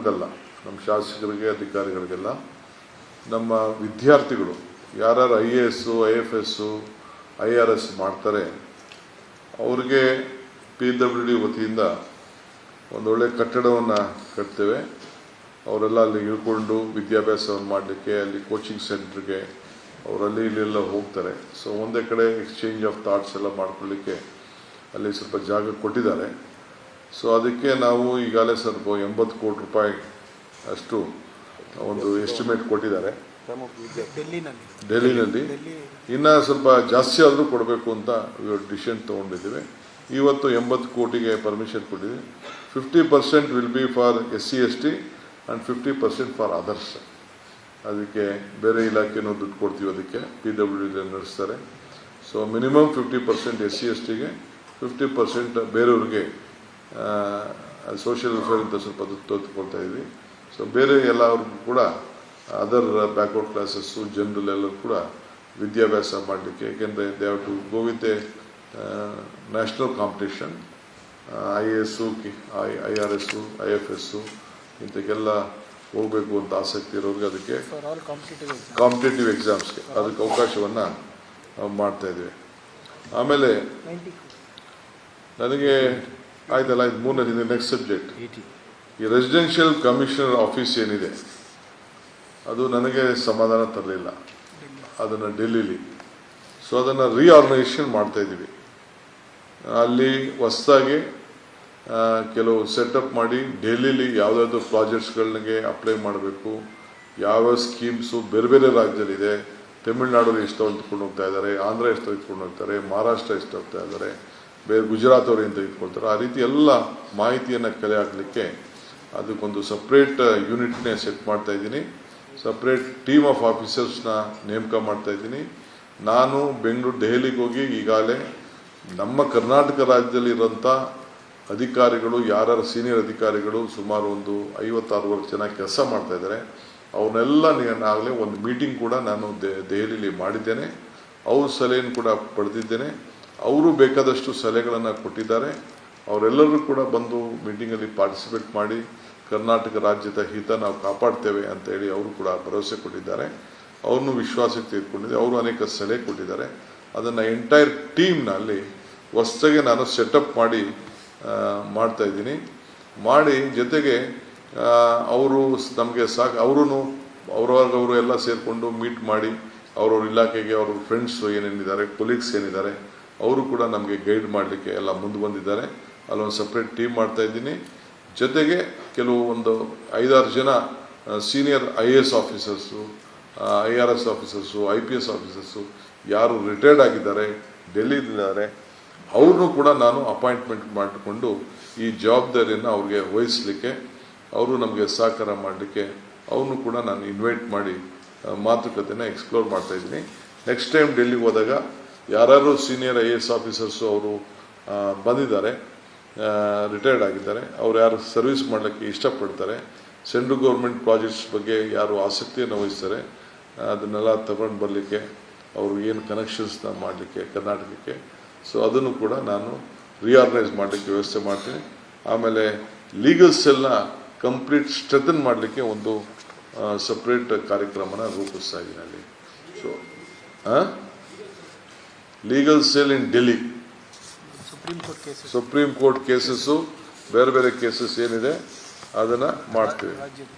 ನಮಗಲ್ಲ, ನಮ್ಮ ಶಾಸಕರಿಗೆ, ಅಧಿಕಾರಿಗಳಿಗೆಲ್ಲ, ನಮ್ಮ ವಿದ್ಯಾರ್ಥಿಗಳು ಯಾರು IAS, IFS, IRS ಮಾಡ್ತಾರೆ ಅವ್ರಿಗೆ PWD ವತಿಯಿಂದ ಒಂದೊಳ್ಳೆ ಕಟ್ಟಡವನ್ನು ಕಟ್ತೇವೆ. ಅವರೆಲ್ಲ ಅಲ್ಲಿ ಇಳ್ಕೊಂಡು ವಿದ್ಯಾಭ್ಯಾಸವನ್ನು ಮಾಡಲಿಕ್ಕೆ ಅಲ್ಲಿ ಕೋಚಿಂಗ್ ಸೆಂಟ್ರಿಗೆ ಅವರಲ್ಲಿ ಇಲ್ಲೆಲ್ಲ ಹೋಗ್ತಾರೆ. ಸೊ ಒಂದೇ ಕಡೆ ಎಕ್ಸ್ಚೇಂಜ್ ಆಫ್ ಥಾಟ್ಸ್ ಎಲ್ಲ ಮಾಡ್ಕೊಳ್ಳಿಕ್ಕೆ ಅಲ್ಲಿ ಸ್ವಲ್ಪ ಜಾಗ ಕೊಟ್ಟಿದ್ದಾರೆ. ಸೊ ಅದಕ್ಕೆ ನಾವು ಈಗಾಗಲೇ ಸ್ವಲ್ಪ 80 ಕೋಟಿ ರೂಪಾಯಿ ಅಷ್ಟು ಒಂದು ಎಸ್ಟಿಮೇಟ್ ಕೊಟ್ಟಿದ್ದಾರೆ ಡೆಲ್ಲಿನಲ್ಲಿ. ಇನ್ನು ಸ್ವಲ್ಪ ಜಾಸ್ತಿ ಆದರೂ ಕೊಡಬೇಕು ಅಂತ ಡಿಸಿಷನ್ ತೊಗೊಂಡಿದ್ದೀವಿ. ಇವತ್ತು 80 ಕೋಟಿಗೆ ಪರ್ಮಿಷನ್ ಕೊಟ್ಟಿದ್ದೀವಿ. 50% will be for SC ST and 50% for others. ಅದಕ್ಕೆ ಬೇರೆ ಇಲಾಖೆನೂ ದುಡ್ಡು ಕೊಡ್ತೀವಿ, ಅದಕ್ಕೆ PWD ನಡೆಸ್ತಾರೆ. ಸೊ ಮಿನಿಮಮ್ 50% SC STಗೆ, 50% ಬೇರೆಯವ್ರಿಗೆ ಸೋಷಿಯಲ್ ವೆಲ್ಫೇರ್ ಅಂತ ಸ್ವಲ್ಪ ದುಡ್ಡು ತೆಗೆದುಕೊಳ್ತಾ ಇದ್ವಿ. ಸೊ ಬೇರೆ ಎಲ್ಲರಿಗೂ ಕೂಡ ಅದರ್ ಬ್ಯಾಕ್ವರ್ಡ್ ಕ್ಲಾಸಸ್ಸು ಜನರಲ್ ಎಲ್ಲರೂ ಕೂಡ ವಿದ್ಯಾಭ್ಯಾಸ ಮಾಡಲಿಕ್ಕೆ, ಏಕೆಂದರೆ they have to go with a national competition. IAS, IRS, IFS ಇಂಥಕ್ಕೆಲ್ಲ ಹೋಗಬೇಕು ಅಂತ ಆಸಕ್ತಿ ಇರೋರಿಗೆ ಅದಕ್ಕೆ ಕಾಂಪಿಟೇಟಿವ್ ಎಕ್ಸಾಮ್ಸ್ಗೆ ಅದಕ್ಕೆ ಅವಕಾಶವನ್ನು ಮಾಡ್ತಾ ಇದ್ದೀವಿ. ಆಮೇಲೆ ನನಗೆ ಆಯ್ತಲ್ಲ, ಇದು ಮೂರನೇದಿದೆ. ನೆಕ್ಸ್ಟ್ ಸಬ್ಜೆಕ್ಟ್, ಈ ರೆಸಿಡೆನ್ಷಿಯಲ್ ಕಮಿಷನರ್ ಆಫೀಸ್ ಏನಿದೆ ಅದು ನನಗೆ ಸಮಾಧಾನ ತರಲಿಲ್ಲ, ಅದನ್ನು ಡೆಲ್ಲಿಲಿ. ಸೊ ಅದನ್ನು ರೀಆರ್ಗನೈಸೇಷನ್ ಮಾಡ್ತಾ ಇದ್ದೀವಿ. ಅಲ್ಲಿ ಹೊಸದಾಗಿ ಕೆಲವು ಸೆಟಪ್ ಮಾಡಿ ಡೆಲ್ಲಿಲಿ ಯಾವುದಾದ್ರು ಪ್ರಾಜೆಕ್ಟ್ಸ್ಗಳಿಗೆ ಅಪ್ಲೈ ಮಾಡಬೇಕು, ಯಾವ್ಯಾವ ಸ್ಕೀಮ್ಸು ಬೇರೆ ಬೇರೆ ರಾಜ್ಯದಲ್ಲಿದೆ. ತಮಿಳ್ನಾಡಲ್ಲಿ ಎಷ್ಟು ತೆಗೆದುಕೊಂಡು ಹೋಗ್ತಾ ಇದ್ದಾರೆ, ಆಂಧ್ರ ಎಷ್ಟು ತೆಗೆದುಕೊಂಡು ಹೋಗ್ತಾರೆ, ಮಹಾರಾಷ್ಟ್ರ ಎಷ್ಟು ಹೋಗ್ತಾ ಇದ್ದಾರೆ, ಬೇರೆ ಗುಜರಾತ್ ಅವರು ಏನು ತೆಗೆದುಕೊಳ್ತಾರೆ, ಆ ರೀತಿ ಎಲ್ಲ ಮಾಹಿತಿಯನ್ನು ಕಲೆ ಹಾಕಲಿಕ್ಕೆ ಅದಕ್ಕೊಂದು ಸಪ್ರೇಟ್ ಯೂನಿಟ್ನೇ ಸೆಟ್ ಮಾಡ್ತಾ ಇದ್ದೀನಿ. ಸಪ್ರೇಟ್ ಟೀಮ್ ಆಫ್ ಆಫೀಸರ್ಸ್ನ ನೇಮಕ ಮಾಡ್ತಾ ಇದ್ದೀನಿ. ನಾನು ಬೆಂಗಳೂರು, ದೆಹಲಿಗೆ ಹೋಗಿ ಈಗಾಗಲೇ ನಮ್ಮ ಕರ್ನಾಟಕ ರಾಜ್ಯದಲ್ಲಿರೋಂಥ ಅಧಿಕಾರಿಗಳು, ಯಾರ್ಯಾರು ಸೀನಿಯರ್ ಅಧಿಕಾರಿಗಳು ಸುಮಾರು ಒಂದು 50-60 ಜನ ಕೆಲಸ ಮಾಡ್ತಾ ಇದ್ದಾರೆ, ಅವನ್ನೆಲ್ಲ ಆಗಲೇ ಒಂದು ಮೀಟಿಂಗ್ ಕೂಡ ನಾನು ದೆಹಲಿಲಿ ಮಾಡಿದ್ದೇನೆ. ಅವ್ರ ಸಲಹೆಯನ್ನು ಕೂಡ ಪಡೆದಿದ್ದೇನೆ. ಅವರು ಬೇಕಾದಷ್ಟು ಸಲಹೆಗಳನ್ನು ಕೊಟ್ಟಿದ್ದಾರೆ. ಅವರೆಲ್ಲರೂ ಕೂಡ ಬಂದು ಮೀಟಿಂಗಲ್ಲಿ ಪಾರ್ಟಿಸಿಪೇಟ್ ಮಾಡಿ ಕರ್ನಾಟಕ ರಾಜ್ಯದ ಹಿತ ನಾವು ಕಾಪಾಡ್ತೇವೆ ಅಂತೇಳಿ ಅವರು ಕೂಡ ಭರವಸೆ ಕೊಟ್ಟಿದ್ದಾರೆ. ಅವ್ರನ್ನೂ ವಿಶ್ವಾಸಕ್ಕೆ ತೆಗೆದುಕೊಂಡಿದ್ದೆ. ಅವರು ಅನೇಕ ಸಲಹೆ ಕೊಟ್ಟಿದ್ದಾರೆ. ಅದನ್ನು ಎಂಟೈರ್ ಟೀಮ್ನಲ್ಲಿ ಹೊಸದಾಗಿ ನಾನು ಸೆಟಪ್ ಮಾಡಿ ಮಾಡ್ತಾ ಇದ್ದೀನಿ. ಮಾಡಿ ಜೊತೆಗೆ ಅವರು ನಮಗೆ ಅವರು ಅವರವರು ಎಲ್ಲ ಸೇರಿಕೊಂಡು ಮೀಟ್ ಮಾಡಿ ಅವ್ರವ್ರ ಇಲಾಖೆಗೆ ಅವ್ರ ಫ್ರೆಂಡ್ಸ್ ಏನೇನಿದ್ದಾರೆ, ಕೊಲೀಗ್ಸ್ ಏನಿದ್ದಾರೆ, ಅವರು ಕೂಡ ನಮಗೆ ಗೈಡ್ ಮಾಡಲಿಕ್ಕೆ ಎಲ್ಲ ಮುಂದೆ ಬಂದಿದ್ದಾರೆ. ಅಲ್ಲೊಂದು ಸಪ್ರೇಟ್ ಟೀಮ್ ಮಾಡ್ತಾ ಇದ್ದೀನಿ. ಜೊತೆಗೆ ಕೆಲವು ಒಂದು 5-6 ಜನ senior IAS officers, IRS officers, IPS officers ಯಾರು ರಿಟೈರ್ಡ್ ಆಗಿದ್ದಾರೆ, ಡೆಲ್ಲಿಲಿದ್ದಾರೆ, ಅವ್ರನ್ನೂ ಕೂಡ ನಾನು ಅಪಾಯಿಂಟ್ಮೆಂಟ್ ಮಾಡಿಕೊಂಡು ಈ ಜವಾಬ್ದಾರಿಯನ್ನು ಅವ್ರಿಗೆ ವಹಿಸಲಿಕ್ಕೆ, ಅವರು ನಮಗೆ ಸಹಕಾರ ಮಾಡಲಿಕ್ಕೆ ಅವನು ಕೂಡ ನಾನು ಇನ್ವೈಟ್ ಮಾಡಿ ಮಾತುಕತೆನ ಎಕ್ಸ್ಪ್ಲೋರ್ ಮಾಡ್ತಾ ಇದ್ದೀನಿ. ನೆಕ್ಸ್ಟ್ ಟೈಮ್ ಡೆಲ್ಲಿಗೆ ಹೋದಾಗ ಯಾರು ಸೀನಿಯರ್ IAS ಆಫೀಸರ್ಸು ಅವರು ಬಂದಿದ್ದಾರೆ, ರಿಟೈರ್ಡ್ ಆಗಿದ್ದಾರೆ, ಅವ್ರು ಯಾರು ಸರ್ವಿಸ್ ಮಾಡಲಿಕ್ಕೆ ಇಷ್ಟಪಡ್ತಾರೆ, ಸೆಂಟ್ರಲ್ ಗೌರ್ಮೆಂಟ್ ಪ್ರಾಜೆಕ್ಟ್ಸ್ ಬಗ್ಗೆ ಯಾರು ಆಸಕ್ತಿಯನ್ನು ವಹಿಸ್ತಾರೆ, ಅದನ್ನೆಲ್ಲ ತಗೊಂಡು ಬರಲಿಕ್ಕೆ, ಅವರು ಏನು ಕನೆಕ್ಷನ್ಸ್ನ ಮಾಡಲಿಕ್ಕೆ ಕರ್ನಾಟಕಕ್ಕೆ, ಸೊ ಅದನ್ನು ಕೂಡ ನಾನು ರೀಆರ್ಗನೈಸ್ ಮಾಡಲಿಕ್ಕೆ ವ್ಯವಸ್ಥೆ ಮಾಡ್ತೀನಿ. ಆಮೇಲೆ ಲೀಗಲ್ ಸೆಲ್ನ ಕಂಪ್ಲೀಟ್ ಸ್ಟ್ರೆಂಥನ್ ಮಾಡಲಿಕ್ಕೆ ಒಂದು ಸಪ್ರೇಟ್ ಕಾರ್ಯಕ್ರಮನ ರೂಪಿಸ್ತಾ ಇದ್ದೀನಿ ಅಲ್ಲಿ. So legal cell in Delhi, supreme court cases, ಬೇರೆ ಬೇರೆ ಕೇಸಸ್ ಏನಿದೆ ಅದನ್ನು ಮಾಡ್ತೀವಿ.